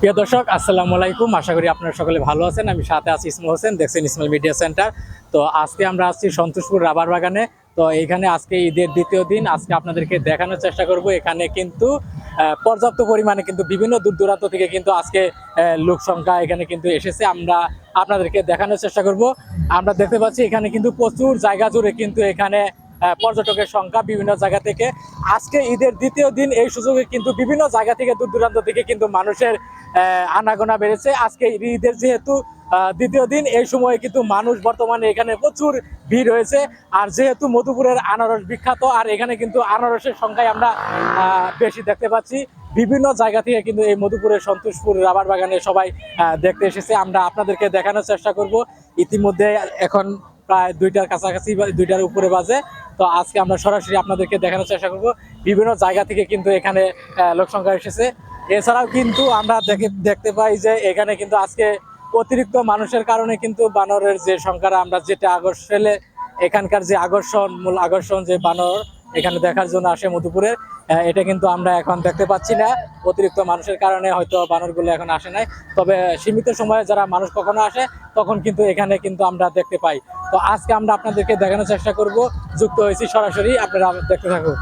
প্রিয় দর্শক, আসসালামু আলাইকুম। আশা করি আপনারা সকলে ভালো আছেন। আমি সাথে আছি ইসমাইল হোসেন, দেখছেন ইসমাইল মিডিয়া সেন্টার। তো আজকে আমরা আসছি সন্তোষপুর রাবার বাগানে। তো এইখানে আজকে ঈদের দ্বিতীয় দিন। আজকে আপনাদেরকে দেখানোর চেষ্টা করব এখানে কিন্তু পর্যাপ্ত পরিমাণে কিন্তু বিভিন্ন দূর দূরান্ত থেকে কিন্তু আজকে লোক সংখ্যা এখানে কিন্তু এসেছে। আমরা আপনাদেরকে দেখানোর চেষ্টা করব। আমরা দেখতে পাচ্ছি এখানে কিন্তু প্রচুর জায়গা জুড়ে কিন্তু এখানে পর্যটকের সংখ্যা বিভিন্ন জায়গা থেকে। আজকে ঈদের দ্বিতীয় দিন, এই সুযোগে কিন্তু বিভিন্ন জায়গা থেকে দূর দূরান্ত থেকে কিন্তু মানুষের আনাগোনা বেড়েছে। আজকে ঈদের যেহেতু দ্বিতীয় দিন, এই সময়ে কিন্তু মানুষ বর্তমানে এখানে প্রচুর ভিড় হয়েছে। আর যেহেতু মধুপুরের আনারস বিখ্যাত, আর এখানে কিন্তু আনারসের সংখ্যায় আমরা বেশি দেখতে পাচ্ছি। বিভিন্ন জায়গা থেকে কিন্তু এই মধুপুরের সন্তোষপুর রাবার বাগানে সবাই দেখতে এসেছে। আমরা আপনাদেরকে দেখানোর চেষ্টা করব। ইতিমধ্যে এখন প্রায় 2টার কাছাকাছি, 2টার উপরে বাজে। তো আজকে আমরা সরাসরি আপনাদেরকে দেখানোর চেষ্টা করব। বিভিন্ন জায়গা থেকে কিন্তু এখানে লোক সংখ্যা এসেছে। এছাড়াও কিন্তু আমরা দেখতে পাই যে এখানে কিন্তু আজকে অতিরিক্ত মানুষের কারণে কিন্তু বানরের যে সংখ্যা, আমরা যেটা আকর্ষণে এখানকার যে মূল আকর্ষণ যে বানর এখানে দেখার জন্য আসে মধুপুরের, এটা কিন্তু আমরা এখন দেখতে পাচ্ছি না। অতিরিক্ত মানুষের কারণে হয়তো বানরগুলো এখন আসে নাই। তবে সীমিত সময়ে যারা মানুষ কখনো আসে তখন কিন্তু এখানে কিন্তু আমরা দেখতে পাই। তো আজকে আমরা আপনাদেরকে দেখানোর চেষ্টা করব। যুক্ত হয়েছি সরাসরি, আপনারা দেখতে থাকুন।